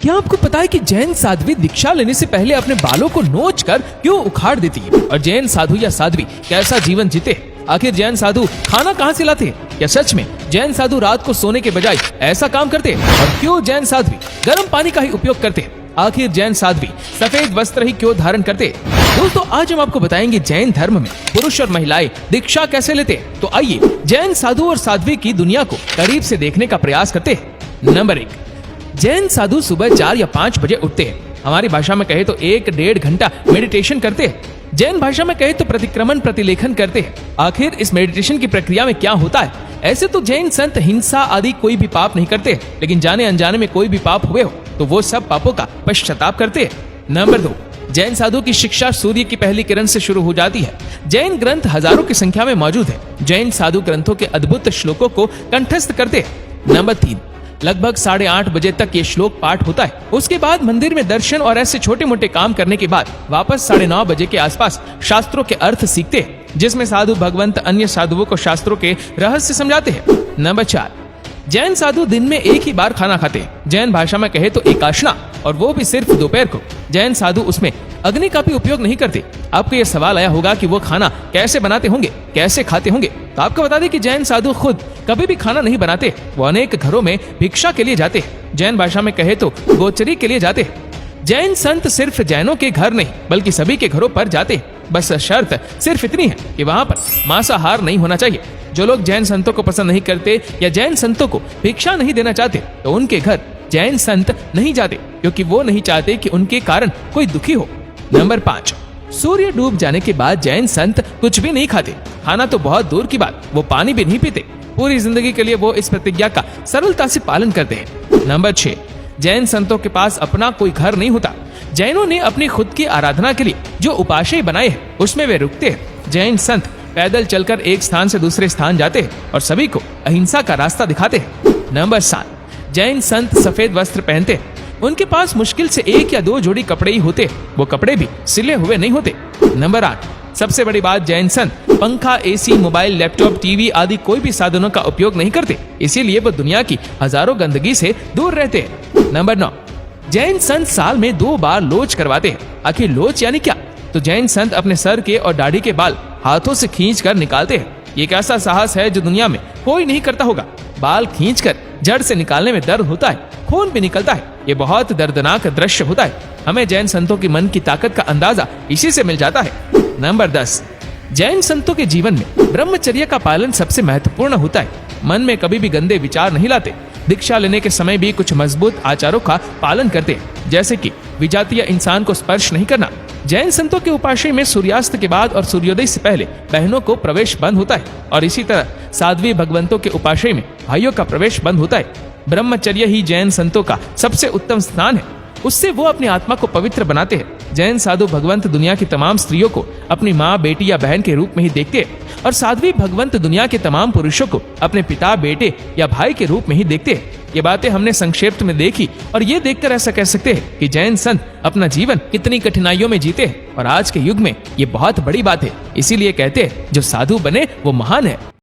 क्या आपको पता है कि जैन साध्वी दीक्षा लेने से पहले अपने बालों को नोच कर क्यों उखाड़ देती है? और जैन साधु या साध्वी कैसा जीवन जीते? आखिर जैन साधु खाना कहाँ से लाते हैं? क्या सच में जैन साधु रात को सोने के बजाय ऐसा काम करते हैं? और क्यों जैन साध्वी गर्म पानी का ही उपयोग करते हैं? आखिर जैन साध्वी सफेद वस्त्र ही क्यों धारण करते हैं? दोस्तों, आज हम आपको बताएंगे जैन धर्म में पुरुष और महिलाएं दीक्षा कैसे लेते हैं। तो आइए जैन साधु और साध्वी की दुनिया को करीब से देखने का प्रयास करते हैं। नंबर 1, जैन साधु सुबह 4 या 5 बजे उठते हैं। हमारी भाषा में कहे तो 1-1.5 घंटा मेडिटेशन करते हैं। जैन भाषा में कहे तो प्रतिक्रमण प्रतिलेखन करते हैं। आखिर इस मेडिटेशन की प्रक्रिया में क्या होता है? ऐसे तो जैन संत हिंसा आदि कोई भी पाप नहीं करते, लेकिन जाने अनजाने में कोई भी पाप हुए हो तो वो सब पापों का पश्चाताप करते हैं। नंबर 2, जैन साधु की शिक्षा सूर्य की पहली किरण से शुरू हो जाती है। जैन ग्रंथ हजारों की संख्या में मौजूद है। जैन साधु ग्रंथों के अद्भुत श्लोकों को कंठस्थ करते हैं। नंबर 3, लगभग 8:30 बजे तक ये श्लोक पाठ होता है। उसके बाद मंदिर में दर्शन और ऐसे छोटे मोटे काम करने के बाद वापस 9:30 बजे के आसपास शास्त्रों के अर्थ सीखते हैं, जिसमें साधु भगवंत अन्य साधुओं को शास्त्रों के रहस्य समझाते हैं। नंबर 4, जैन साधु दिन में एक ही बार खाना खाते हैं। जैन भाषा में कहे तो एकाशना, और वो भी सिर्फ दोपहर को। जैन साधु उसमें अग्नि का भी उपयोग नहीं करते। आपको ये सवाल आया होगा कि वो खाना कैसे बनाते होंगे, कैसे खाते होंगे? तो आपको बता दें कि जैन साधु खुद कभी भी खाना नहीं बनाते। वो अनेक घरों में भिक्षा के लिए जाते हैं। जैन भाषा में कहे तो गोचरी के लिए जाते हैं। जैन संत सिर्फ जैनों के घर नहीं बल्कि सभी के घरों पर जाते हैं। बस शर्त सिर्फ इतनी है कि वहाँ पर मांसाहार नहीं होना चाहिए। जो लोग जैन संतों को पसंद नहीं करते या जैन संतों को भिक्षा नहीं देना चाहते तो उनके घर जैन संत नहीं जाते, क्योंकि वो नहीं चाहते कि उनके कारण कोई दुखी हो। नंबर 5, सूर्य डूब जाने के बाद जैन संत कुछ भी नहीं खाते। खाना तो बहुत दूर की बात, वो पानी भी नहीं पीते। पूरी जिंदगी के लिए वो इस प्रतिज्ञा का सरलता से पालन करते हैं। नंबर 6, जैन संतों के पास अपना कोई घर नहीं होता। जैनों ने अपनी खुद की आराधना के लिए जो उपाशय बनाए हैं उसमें वे रुकते हैं। जैन संत पैदल चलकर एक स्थान से दूसरे स्थान जाते हैं और सभी को अहिंसा का रास्ता दिखाते हैं। नंबर 7, जैन संत सफेद वस्त्र पहनते हैं। उनके पास मुश्किल से 1 या 2 जोड़ी कपड़े ही होते, वो कपड़े भी सिले हुए नहीं होते। नंबर 8, सबसे बड़ी बात, जैन संत पंखा, एसी, मोबाइल, लैपटॉप, टीवी आदि कोई भी साधनों का उपयोग नहीं करते। इसीलिए वो दुनिया की हजारों गंदगी से दूर रहते हैं। नंबर 9, जैन संत साल में 2 बार लोच करवाते हैं। आखिर लोच यानी क्या? तो जैन संत अपने सर के और दाढ़ी के बाल हाथों से खींच कर निकालते हैं। ये एक ऐसा साहस है जो दुनिया में कोई नहीं करता होगा। बाल खींचकर जड़ से निकालने में दर्द होता है, खून भी निकलता है। ये बहुत दर्दनाक दृश्य होता है। हमें जैन संतों की मन की ताकत का अंदाजा इसी से मिल जाता है। नंबर 10, जैन संतों के जीवन में ब्रह्मचर्य का पालन सबसे महत्वपूर्ण होता है। मन में कभी भी गंदे विचार नहीं लाते। दीक्षा लेने के समय भी कुछ मजबूत आचारों का पालन करते हैं, जैसे कि विजातीय इंसान को स्पर्श नहीं करना। जैन संतों के उपाशय में सूर्यास्त के बाद और सूर्योदय से पहले बहनों को प्रवेश बंद होता है, और इसी तरह साध्वी भगवंतों के उपाशय में भाइयों का प्रवेश बंद होता है। ब्रह्मचर्य ही जैन संतों का सबसे उत्तम स्थान है। उससे वो अपनी आत्मा को पवित्र बनाते हैं। जैन साधु भगवंत दुनिया की तमाम स्त्रियों को अपनी माँ, बेटी या बहन के रूप में ही देखते हैं, और साध्वी भगवंत दुनिया के तमाम पुरुषों को अपने पिता, बेटे या भाई के रूप में ही देखते हैं। ये बातें हमने संक्षेप में देखी, और ये देखकर ऐसा कह सकते हैं कि जैन संत अपना जीवन कितनी कठिनाइयों में जीते हैं, और आज के युग में ये बहुत बड़ी बात है। इसीलिए कहते हैं जो साधु बने वो महान है।